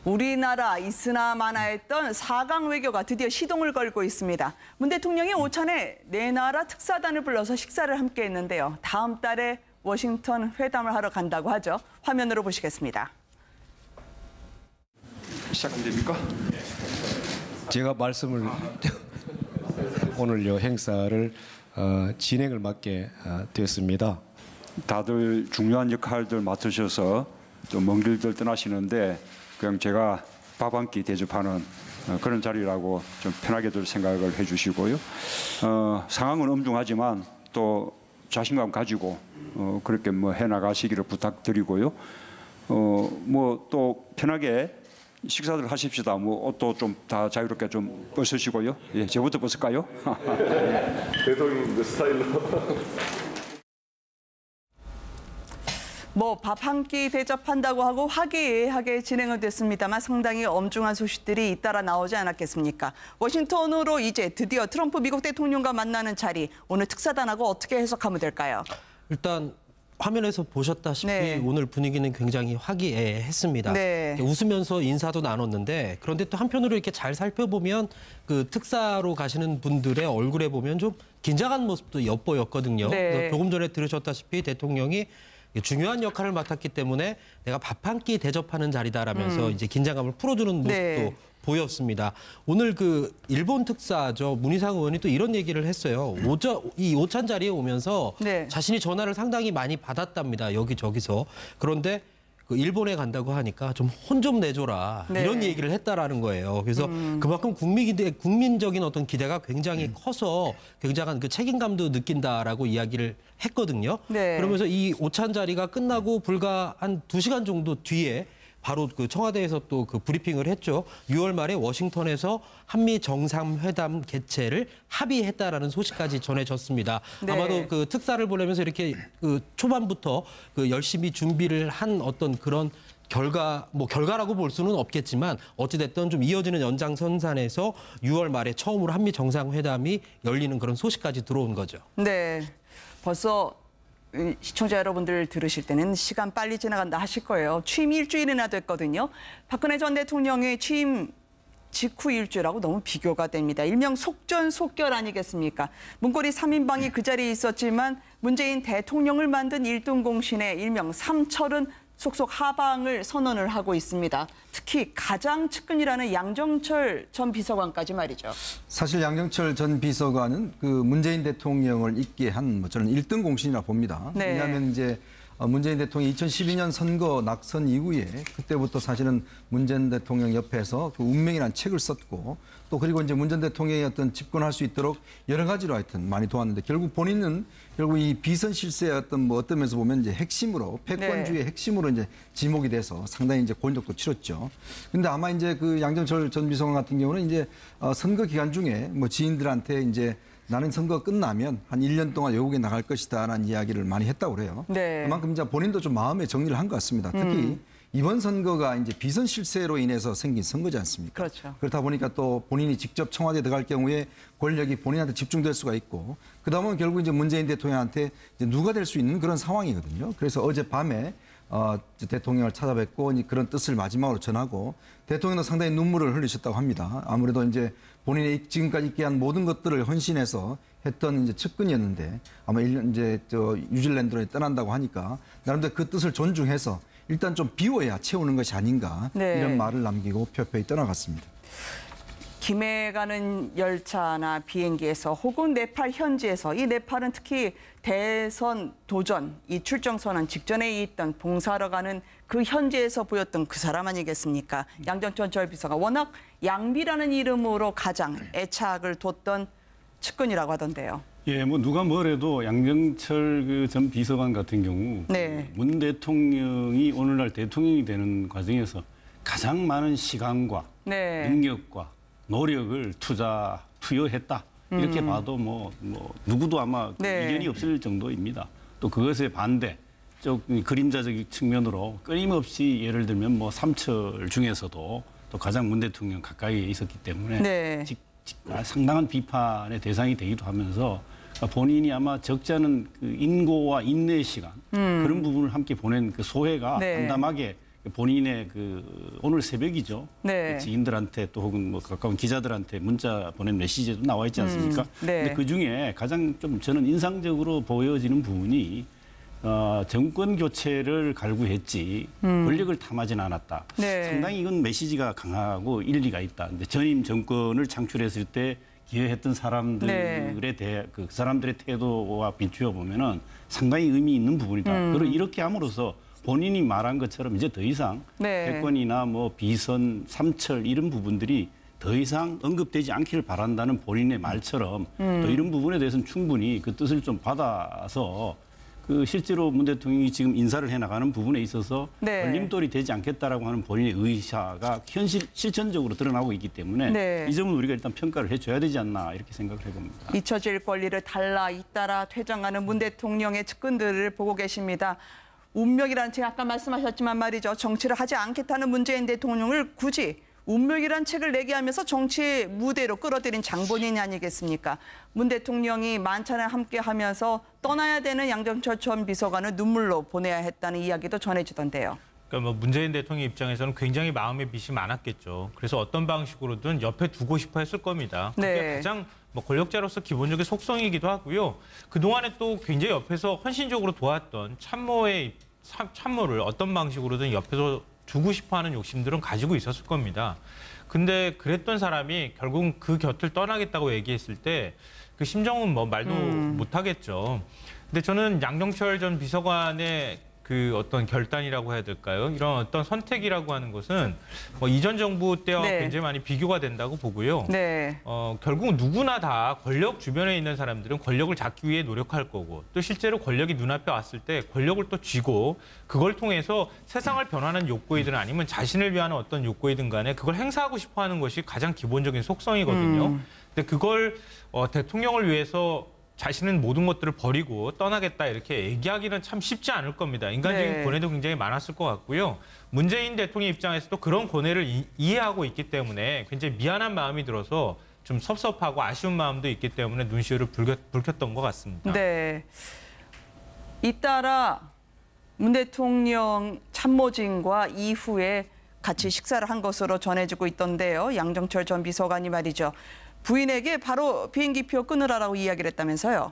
우리나라 있으나 마나했던 4강 외교가 드디어 시동을 걸고 있습니다. 문 대통령이 오찬에 네 나라 특사단을 불러서 식사를 함께 했는데요. 다음 달에 워싱턴 회담을 하러 간다고 하죠. 화면으로 보시겠습니다. 시작하면 됩니까? 제가 말씀을 오늘 요 행사를 진행을 맡게 됐습니다. 다들 중요한 역할들 맡으셔서 좀 먼 길들 떠나시는데 그냥 제가 밥 한 끼 대접하는 그런 자리라고 좀 편하게들 생각을 해주시고요. 상황은 엄중하지만 또 자신감 가지고 그렇게 뭐 해나가시기를 부탁드리고요. 뭐 또 편하게 식사들 하십시다. 뭐 옷도 좀 다 자유롭게 좀 벗으시고요. 예, 저부터 벗을까요? 대통령 스타일로. 뭐 밥 한 끼 대접한다고 하고 화기애애하게 진행은 됐습니다만 상당히 엄중한 소식들이 잇따라 나오지 않았겠습니까? 워싱턴으로 이제 드디어 트럼프 미국 대통령과 만나는 자리, 오늘 특사단하고 어떻게 해석하면 될까요? 일단 화면에서 보셨다시피 네. 오늘 분위기는 굉장히 화기애애했습니다. 네. 웃으면서 인사도 나눴는데 그런데 또 한편으로 이렇게 잘 살펴보면 그 특사로 가시는 분들의 얼굴에 보면 좀 긴장한 모습도 엿보였거든요. 네. 그래서 조금 전에 들으셨다시피 대통령이 중요한 역할을 맡았기 때문에 내가 밥 한 끼 대접하는 자리다라면서 이제 긴장감을 풀어주는 모습도 네. 보였습니다. 오늘 그 일본 특사죠. 문희상 의원이 또 이런 얘기를 했어요. 이 오찬 자리에 오면서 네. 자신이 전화를 상당히 많이 받았답니다. 여기저기서. 그런데 그 일본에 간다고 하니까 좀 혼 좀 내줘라. 네. 이런 얘기를 했다라는 거예요. 그래서 그만큼 국민적인 어떤 기대가 굉장히 커서 굉장한 그 책임감도 느낀다라고 이야기를 했거든요. 네. 그러면서 이 오찬 자리가 끝나고 불과 한 2시간 정도 뒤에 바로 그 청와대에서 또 그 브리핑을 했죠. 6월 말에 워싱턴에서 한미 정상회담 개최를 합의했다라는 소식까지 전해졌습니다. 네. 아마도 그 특사를 보내면서 이렇게 그 초반부터 그 열심히 준비를 한 어떤 그런 결과라고 볼 수는 없겠지만 어찌됐든 좀 이어지는 연장선상에서 6월 말에 처음으로 한미 정상회담이 열리는 그런 소식까지 들어온 거죠. 네, 벌써 시청자 여러분들 들으실 때는 시간 빨리 지나간다 하실 거예요. 취임 일주일이나 됐거든요. 박근혜 전 대통령의 취임 직후 일주일하고 너무 비교가 됩니다. 일명 속전속결 아니겠습니까? 문고리 3인방이 그 자리에 있었지만 문재인 대통령을 만든 일등공신의 일명 삼철은 속속 하방을 선언을 하고 있습니다. 특히 가장 측근이라는 양정철 전 비서관까지 말이죠. 사실 양정철 전 비서관은 그 문재인 대통령을 있게 한 저는 1등 공신이라 봅니다. 네. 왜냐하면 이제 문재인 대통령이 2012년 선거 낙선 이후에 그때부터 사실은 문재인 대통령 옆에서 그 운명이라는 책을 썼고 또 그리고 이제 문 전 대통령이 어떤 집권할 수 있도록 여러 가지로 하여튼 많이 도왔는데 결국 본인은 결국 이 비선 실세의 어떤 어떤 면에서 보면 이제 핵심으로 패권주의 네. 핵심으로 이제 지목이 돼서 상당히 이제 고인적도 치렀죠. 근데 아마 이제 그 양정철 전 비서관 같은 경우는 이제 선거 기간 중에 뭐 지인들한테 이제 나는 선거 끝나면 한 1년 동안 외국에 나갈 것이다라는 이야기를 많이 했다고 그래요. 네. 그만큼 이제 본인도 좀 마음의 정리를 한 것 같습니다. 특히 이번 선거가 이제 비선 실세로 인해서 생긴 선거지 않습니까? 그렇죠. 그렇다 보니까 또 본인이 직접 청와대에 들어갈 경우에 권력이 본인한테 집중될 수가 있고 그다음은 결국 이제 문재인 대통령한테 이제 누가 될 수 있는 그런 상황이거든요. 그래서 어젯밤에 대통령을 찾아뵙고 그런 뜻을 마지막으로 전하고 대통령도 상당히 눈물을 흘리셨다고 합니다. 아무래도 이제 본인이 지금까지 있게 한 모든 것들을 헌신해서 했던 이제 측근이었는데 아마 이제 뉴질랜드로 떠난다고 하니까 나름대로 그 뜻을 존중해서 일단 좀 비워야 채우는 것이 아닌가 네. 이런 말을 남기고 펴펴이 떠나갔습니다. 김해 가는 열차나 비행기에서 혹은 네팔 현지에서 이 네팔은 특히 대선 도전, 이 출정 선언 직전에 있던 봉사하러 가는 그 현지에서 보였던 그 사람 아니겠습니까? 양정철 전 비서가 워낙 양비라는 이름으로 가장 애착을 뒀던 측근이라고 하던데요. 예, 뭐 누가 뭐래도 양정철 그 전 비서관 같은 경우 네. 문 대통령이 오늘날 대통령이 되는 과정에서 가장 많은 시간과 네. 능력과 노력을 투여했다. 이렇게 봐도 뭐 누구도 아마 네. 이견이 없을 정도입니다. 또 그것에 반대, 그림자적 측면으로 끊임없이 예를 들면 뭐 삼철 중에서도 또 가장 문 대통령 가까이에 있었기 때문에 네. 상당한 비판의 대상이 되기도 하면서 본인이 아마 적지 않은 그 인고와 인내 시간 그런 부분을 함께 보낸 그 소회가 네. 담담하게 본인의 오늘 새벽이죠. 네. 지인들한테 또 혹은 뭐 가까운 기자들한테 문자 보낸 메시지도 나와 있지 않습니까? 네. 근데 그 중에 가장 좀 저는 인상적으로 보여지는 부분이 정권 교체를 갈구했지 권력을 탐하지는 않았다. 네. 상당히 이건 메시지가 강하고 일리가 있다. 근데 전임 정권을 창출했을 때 기여했던 사람들에 대해 그 사람들의 태도와 비추어 보면은 상당히 의미 있는 부분이다. 그리고 이렇게 함으로써 본인이 말한 것처럼 이제 더 이상 네. 패권이나 뭐 비선, 삼철 이런 부분들이 더 이상 언급되지 않기를 바란다는 본인의 말처럼 또 이런 부분에 대해서는 충분히 그 뜻을 좀 받아서 실제로 문 대통령이 지금 인사를 해나가는 부분에 있어서 네. 걸림돌이 되지 않겠다라고 하는 본인의 의사가 실천적으로 드러나고 있기 때문에 네. 이 점은 우리가 일단 평가를 해줘야 되지 않나 이렇게 생각을 해봅니다. 잊혀질 권리를 달라 잇따라 퇴장하는 문 대통령의 측근들을 보고 계십니다. 운명이란 책 아까 말씀하셨지만 말이죠. 정치를 하지 않겠다는 문재인 대통령을 굳이 운명이란 책을 내게 하면서 정치 무대로 끌어들인 장본인이 아니겠습니까? 문 대통령이 만찬에 함께하면서 떠나야 되는 양정철 전 비서관을 눈물로 보내야 했다는 이야기도 전해지던데요. 그러니까 뭐 문재인 대통령 입장에서는 굉장히 마음의 빚이 많았겠죠. 그래서 어떤 방식으로든 옆에 두고 싶어 했을 겁니다. 그게 네. 가장 권력자로서 기본적인 속성이기도 하고요. 그동안에 또 굉장히 옆에서 헌신적으로 도왔던 참모를 어떤 방식으로든 옆에서 두고 싶어하는 욕심들은 가지고 있었을 겁니다. 근데 그랬던 사람이 결국 그 곁을 떠나겠다고 얘기했을 때 그 심정은 뭐 말도 못하겠죠. 근데 저는 양정철 전 비서관의 그 어떤 결단이라고 해야 될까요? 이런 어떤 선택이라고 하는 것은 뭐 이전 정부 때와 네. 굉장히 많이 비교가 된다고 보고요. 네. 결국 누구나 다 권력 주변에 있는 사람들은 권력을 잡기 위해 노력할 거고 또 실제로 권력이 눈앞에 왔을 때 권력을 또 쥐고 그걸 통해서 세상을 변화하는 욕구이든 아니면 자신을 위한 어떤 욕구이든 간에 그걸 행사하고 싶어 하는 것이 가장 기본적인 속성이거든요. 근데 그걸 대통령을 위해서 자신은 모든 것들을 버리고 떠나겠다 이렇게 얘기하기는 참 쉽지 않을 겁니다. 인간적인 네. 고뇌도 굉장히 많았을 것 같고요. 문재인 대통령 입장에서도 그런 고뇌를 이해하고 있기 때문에 굉장히 미안한 마음이 들어서 좀 섭섭하고 아쉬운 마음도 있기 때문에 눈시울을 붉혔던 것 같습니다. 네. 잇따라 문 대통령 참모진과 이후에 같이 식사를 한 것으로 전해지고 있던데요. 양정철 전 비서관이 말이죠. 부인에게 바로 비행기표 끊으라라고 이야기를 했다면서요.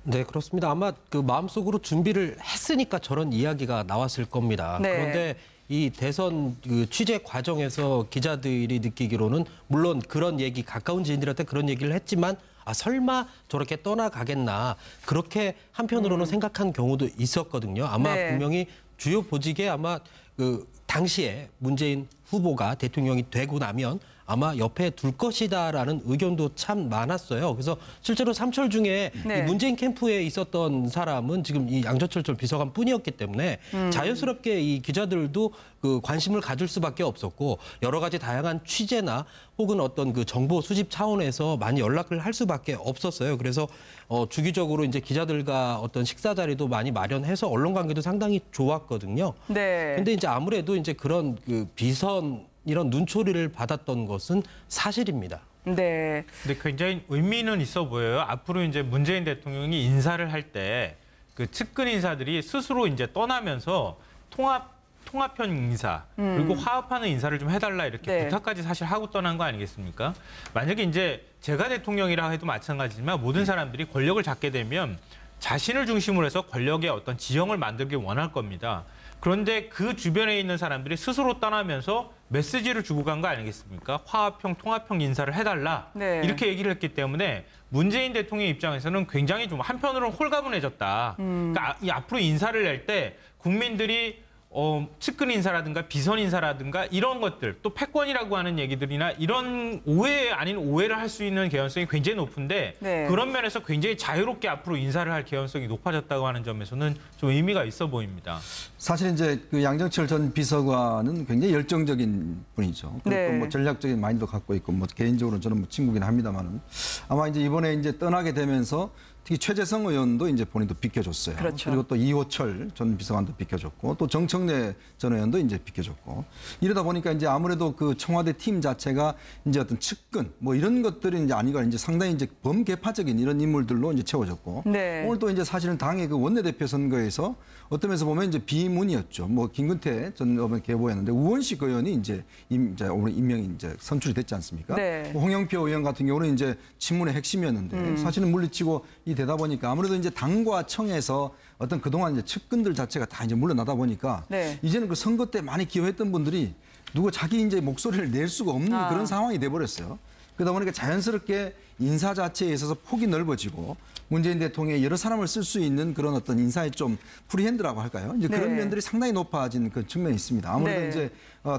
네, 그렇습니다. 아마 그 마음속으로 준비를 했으니까 저런 이야기가 나왔을 겁니다. 네. 그런데 이 대선 그 취재 과정에서 기자들이 느끼기로는 물론 그런 얘기 가까운 지인들한테 그런 얘기를 했지만 설마 저렇게 떠나가겠나 그렇게 한편으로는 생각한 경우도 있었거든요. 아마 네. 분명히 주요 보직에 아마 그 당시에 문재인 후보가 대통령이 되고 나면 아마 옆에 둘 것이다라는 의견도 참 많았어요. 그래서 실제로 삼철 중에 네. 이 문재인 캠프에 있었던 사람은 지금 이 양정철 전 비서관뿐이었기 때문에 자연스럽게 이 기자들도 그 관심을 가질 수밖에 없었고 여러 가지 다양한 취재나 혹은 어떤 그 정보 수집 차원에서 많이 연락을 할 수밖에 없었어요. 그래서 주기적으로 이제 기자들과 어떤 식사 자리도 많이 마련해서 언론 관계도 상당히 좋았거든요. 네. 근데 이제 아무래도 이제 그런 그 비선 이런 눈초리를 받았던 것은 사실입니다. 네. 근데 굉장히 의미는 있어 보여요. 앞으로 이제 문재인 대통령이 인사를 할 때 그 측근 인사들이 스스로 이제 떠나면서 통합형 인사 그리고 화합하는 인사를 좀 해달라 이렇게 네. 부탁까지 사실 하고 떠난 거 아니겠습니까? 만약에 이제 제가 대통령이라 해도 마찬가지지만 모든 사람들이 권력을 잡게 되면 자신을 중심으로 해서 권력의 어떤 지형을 만들길 원할 겁니다. 그런데 그 주변에 있는 사람들이 스스로 떠나면서 메시지를 주고 간 거 아니겠습니까? 화합형, 통합형 인사를 해달라. 네. 이렇게 얘기를 했기 때문에 문재인 대통령 입장에서는 굉장히 좀 한편으로는 홀가분해졌다. 그러니까 이 앞으로 인사를 낼 때 국민들이 측근 인사라든가 비선 인사라든가 이런 것들 또 패권이라고 하는 얘기들이나 이런 오해 아닌 오해를 할 수 있는 개연성이 굉장히 높은데 네. 그런 면에서 굉장히 자유롭게 앞으로 인사를 할 개연성이 높아졌다고 하는 점에서는 좀 의미가 있어 보입니다. 사실 이제 그 양정철 전 비서관은 굉장히 열정적인 분이죠. 그리고 네. 뭐 전략적인 마인드도 갖고 있고 뭐 개인적으로는 저는 뭐 친구긴 합니다만은 아마 이제 이번에 이제 떠나게 되면서 특히 최재성 의원도 이제 본인도 비켜줬어요. 그렇죠. 그리고 또 이호철 전 비서관도 비켜줬고 또 정청래 전 의원도 이제 비켜줬고 이러다 보니까 이제 아무래도 그 청와대 팀 자체가 이제 어떤 측근 뭐 이런 것들이 이제 아니가 이제 상당히 이제 범개파적인 이런 인물들로 이제 채워졌고 네. 오늘 또 이제 사실은 당의 그 원내대표 선거에서 어떤 면에서 보면 이제 비문이었죠. 뭐 김근태 전 의원 계보였는데 우원식 의원이 이제 오늘 임명이 이제 선출이 됐지 않습니까? 네. 홍영표 의원 같은 경우는 이제 친문의 핵심이었는데 사실은 물리치고 이 되다 보니까 아무래도 이제 당과 청에서 어떤 그동안 이제 측근들 자체가 다 이제 물러나다 보니까 네. 이제는 그 선거 때 많이 기여했던 분들이 누구 자기 이제 목소리를 낼 수가 없는 그런 상황이 돼 버렸어요. 그러다 보니까 자연스럽게 인사 자체에 있어서 폭이 넓어지고 문재인 대통령이 여러 사람을 쓸 수 있는 그런 어떤 인사의 좀 프리핸드라고 할까요? 이제 그런 네. 면들이 상당히 높아진 그 측면이 있습니다. 아무래도 네. 이제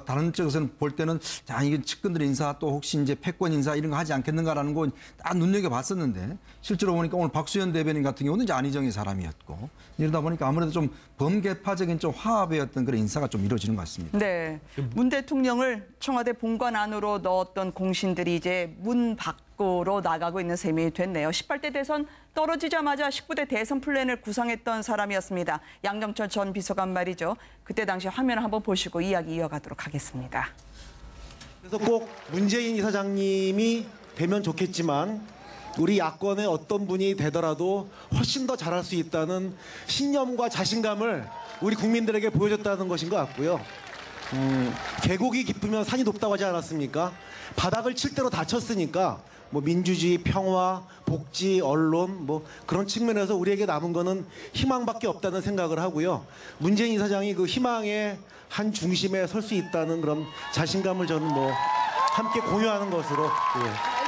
다른 쪽에서는 볼 때는 자 이게 측근들 인사 또 혹시 이제 패권 인사 이런 거 하지 않겠는가라는 거 다 눈여겨 봤었는데 실제로 보니까 오늘 박수현 대변인 같은 경우는 이제 안희정의 사람이었고 이러다 보니까 아무래도 좀 범개파적인 좀 화합의 어떤 그런 인사가 좀 이루어지는 것 같습니다. 네. 문 대통령을 청와대 본관 안으로 넣었던 공신들이 이제 문 밖으로 나가고 있는 셈이 됐네요. 18대 대선 떨어지자마자 19대 대선 플랜을 구상했던 사람이었습니다. 양정철 전 비서관 말이죠. 그때 당시 화면을 한번 보시고 이야기 이어가도록 하겠습니다. 그래서 꼭 문재인 이사장님이 되면 좋겠지만 우리 야권의 어떤 분이 되더라도 훨씬 더 잘할 수 있다는 신념과 자신감을 우리 국민들에게 보여줬다는 것인 것 같고요. 계곡이 깊으면 산이 높다고 하지 않았습니까? 바닥을 칠 대로 다 쳤으니까 뭐 민주주의, 평화, 복지, 언론 뭐 그런 측면에서 우리에게 남은 거는 희망밖에 없다는 생각을 하고요. 문재인 이사장이 그 희망의 한 중심에 설 수 있다는 그런 자신감을 저는 뭐 함께 공유하는 것으로. 예.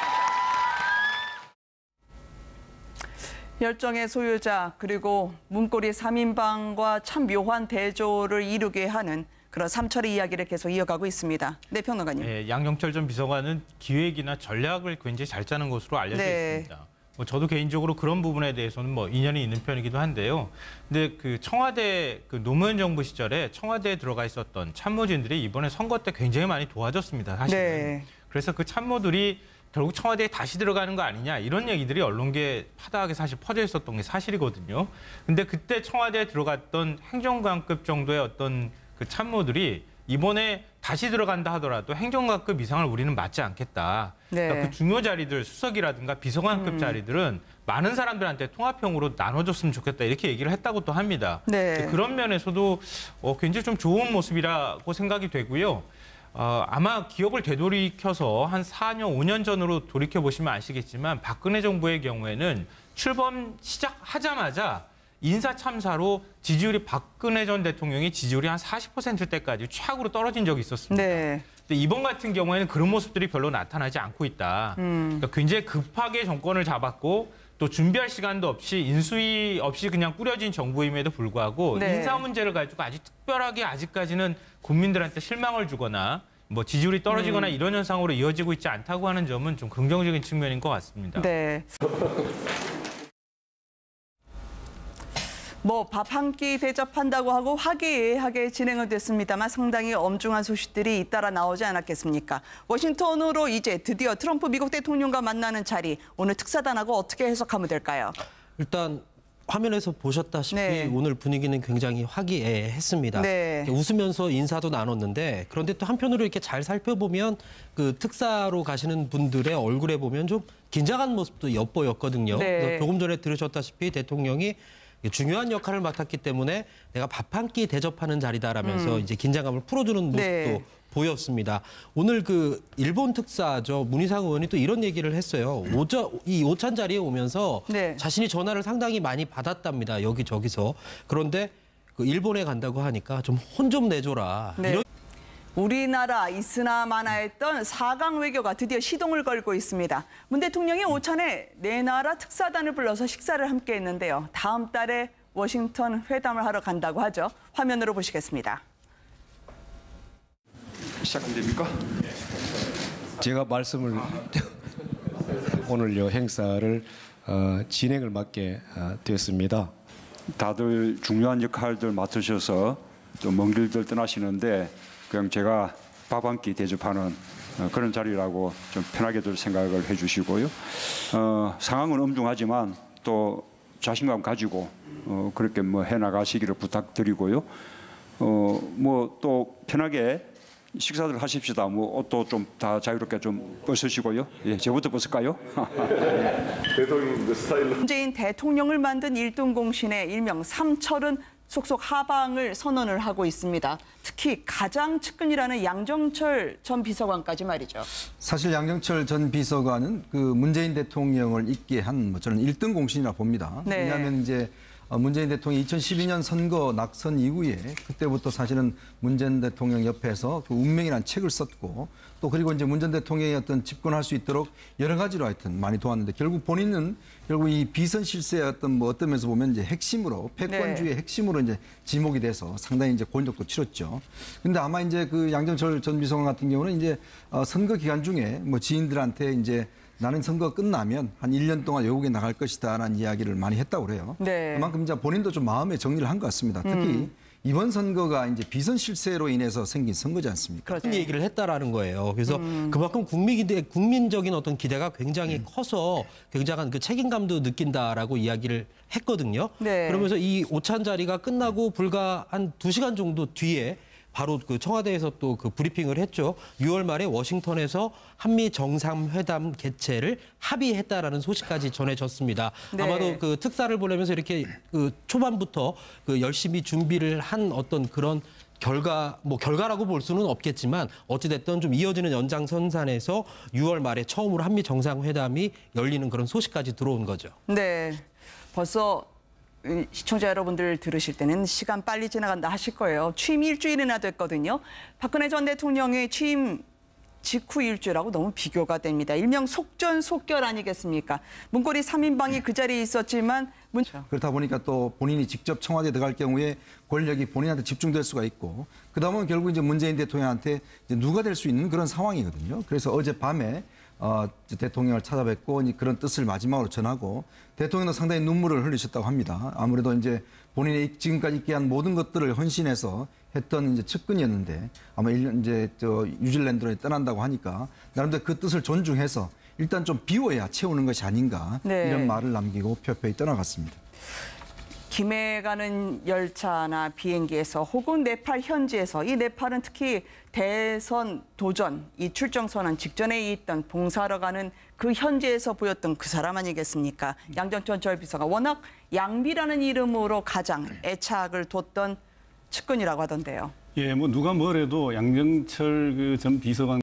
열정의 소유자 그리고 문고리 3인방과 참 묘한 대조를 이루게 하는 그런 삼철의 이야기를 계속 이어가고 있습니다. 네, 평론가님. 네, 양정철 전 비서관은 기획이나 전략을 굉장히 잘 짜는 것으로 알려져 네. 있습니다. 뭐 저도 개인적으로 그런 부분에 대해서는 뭐 인연이 있는 편이기도 한데요. 근데 그 청와대 그 노무현 정부 시절에 청와대에 들어가 있었던 참모진들이 이번에 선거 때 굉장히 많이 도와줬습니다. 사실은. 네. 그래서 그 참모들이 결국 청와대에 다시 들어가는 거 아니냐 이런 얘기들이 언론계에 파다하게 사실 퍼져 있었던 게 사실이거든요. 근데 그때 청와대에 들어갔던 행정관급 정도의 어떤 그 참모들이 이번에 다시 들어간다 하더라도 행정관급 이상을 우리는 맞지 않겠다. 네. 그러니까 그 중요 자리들 수석이라든가 비서관급 자리들은 많은 사람들한테 통합형으로 나눠줬으면 좋겠다 이렇게 얘기를 했다고 또 합니다. 네. 그런 면에서도 굉장히 좀 좋은 모습이라고 생각이 되고요. 아마 기억을 되돌이켜서 한 4년, 5년 전으로 돌이켜보시면 아시겠지만 박근혜 정부의 경우에는 출범 시작하자마자 인사 참사로 지지율이 박근혜 전 대통령이 지지율이 한 40%대까지 최악으로 떨어진 적이 있었습니다. 네. 근데 이번 같은 경우에는 그런 모습들이 별로 나타나지 않고 있다. 그러니까 굉장히 급하게 정권을 잡았고 또 준비할 시간도 없이 인수위 없이 그냥 꾸려진 정부임에도 불구하고 네. 인사 문제를 가지고 아주 특별하게 아직까지는 국민들한테 실망을 주거나 뭐 지지율이 떨어지거나 이런 현상으로 이어지고 있지 않다고 하는 점은 좀 긍정적인 측면인 것 같습니다. 네. 뭐 밥 한 끼 대접한다고 하고 화기애애하게 진행은 됐습니다만 상당히 엄중한 소식들이 잇따라 나오지 않았겠습니까? 워싱턴으로 이제 드디어 트럼프 미국 대통령과 만나는 자리, 오늘 특사단하고 어떻게 해석하면 될까요? 일단 화면에서 보셨다시피 네. 오늘 분위기는 굉장히 화기애애했습니다. 네. 웃으면서 인사도 나눴는데 그런데 또 한편으로 이렇게 잘 살펴보면 그 특사로 가시는 분들의 얼굴에 보면 좀 긴장한 모습도 엿보였거든요. 네. 그래서 조금 전에 들으셨다시피 대통령이 중요한 역할을 맡았기 때문에 내가 밥 한 끼 대접하는 자리다라면서 이제 긴장감을 풀어주는 모습도 네. 보였습니다. 오늘 그 일본 특사죠 문희상 의원이 또 이런 얘기를 했어요. 이 오찬 자리에 오면서 네. 자신이 전화를 상당히 많이 받았답니다. 여기저기서. 그런데 그 일본에 간다고 하니까 좀 혼 좀 내줘라. 네. 이런 우리나라 있으나 마나했던 4강 외교가 드디어 시동을 걸고 있습니다. 문 대통령이 오찬에 네 나라 특사단을 불러서 식사를 함께 했는데요. 다음 달에 워싱턴 회담을 하러 간다고 하죠. 화면으로 보시겠습니다. 시작하면 됩니까? 제가 말씀을 오늘 요 행사를 진행을 맡게 되었습니다. 다들 중요한 역할들 맡으셔서 좀 먼 길들 떠나시는데 그냥 제가 밥 한 끼 대접하는 그런 자리라고 좀 편하게들 생각을 해주시고요. 상황은 엄중하지만 또 자신감 가지고 그렇게 뭐 해나가시기를 부탁드리고요. 뭐 또 편하게 식사들 하십시다. 뭐 옷도 좀 다 자유롭게 좀 벗으시고요. 예, 저부터 벗을까요? 대통령 그 스타일로. 문재인 대통령을 만든 1등 공신의 일명 삼철은 속속 하방을 선언을 하고 있습니다. 특히 가장 측근이라는 양정철 전 비서관까지 말이죠. 사실 양정철 전 비서관은 그 문재인 대통령을 있게 한 뭐 저는 1등 공신이라 봅니다. 네. 왜냐하면 이제 문재인 대통령이 2012년 선거 낙선 이후에 그때부터 사실은 문재인 대통령 옆에서 그 운명이라는 책을 썼고 또 그리고 이제 문재인 대통령이 어떤 집권할 수 있도록 여러 가지로 하여튼 많이 도왔는데 결국 본인은 결국 이 비선 실세의 어떤 면에서 보면 이제 핵심으로 패권주의의 핵심으로 이제 지목이 돼서 상당히 이제 권력도 치렀죠. 근데 아마 이제 그 양정철 전 비서관 같은 경우는 이제 선거 기간 중에 뭐 지인들한테 이제 나는 선거 끝나면 한 1년 동안 외국에 나갈 것이다라는 이야기를 많이 했다고 그래요. 네. 그만큼 이제 본인도 좀 마음의 정리를 한 것 같습니다. 특히 이번 선거가 이제 비선 실세로 인해서 생긴 선거지 않습니까? 그렇죠. 그런 얘기를 했다라는 거예요. 그래서 그만큼 국민적인 어떤 기대가 굉장히 커서 굉장한 그 책임감도 느낀다라고 이야기를 했거든요. 네. 그러면서 이 오찬 자리가 끝나고 불과 한 2시간 정도 뒤에 바로 그 청와대에서 또 그 브리핑을 했죠. 6월 말에 워싱턴에서 한미 정상회담 개최를 합의했다라는 소식까지 전해졌습니다. 네. 아마도 그 특사를 보내면서 이렇게 그 초반부터 그 열심히 준비를 한 어떤 그런 결과라고 볼 수는 없겠지만 어찌됐든 좀 이어지는 연장선상에서 6월 말에 처음으로 한미 정상회담이 열리는 그런 소식까지 들어온 거죠. 네, 벌써 시청자 여러분들 들으실 때는 시간 빨리 지나간다 하실 거예요. 취임 일주일이나 됐거든요. 박근혜 전 대통령의 취임 직후 일주일하고 너무 비교가 됩니다. 일명 속전속결 아니겠습니까? 문고리 3인방이 그 자리에 있었지만 그렇다 보니까 또 본인이 직접 청와대에 들어갈 경우에 권력이 본인한테 집중될 수가 있고 그다음은 결국 이제 문재인 대통령한테 이제 누가 될 수 있는 그런 상황이거든요. 그래서 어젯밤에 대통령을 찾아뵙고 그런 뜻을 마지막으로 전하고 대통령도 상당히 눈물을 흘리셨다고 합니다. 아무래도 이제 본인이 지금까지 있게 한 모든 것들을 헌신해서 했던 이제 측근이었는데 아마 이제 뉴질랜드로 떠난다고 하니까 나름대로 그 뜻을 존중해서 일단 좀 비워야 채우는 것이 아닌가 네. 이런 말을 남기고 펴펴이 떠나갔습니다. 김해 가는 열차나 비행기에서 혹은 네팔 현지에서 이 네팔은 특히 대선 도전, 이 출정 선언 직전에 있던 봉사하러 가는 그 현지에서 보였던 그 사람 아니겠습니까? 양정철 전 비서가 워낙 양비라는 이름으로 가장 애착을 뒀던 측근이라고 하던데요. 예, 뭐 누가 뭐래도 양정철 그 전 비서관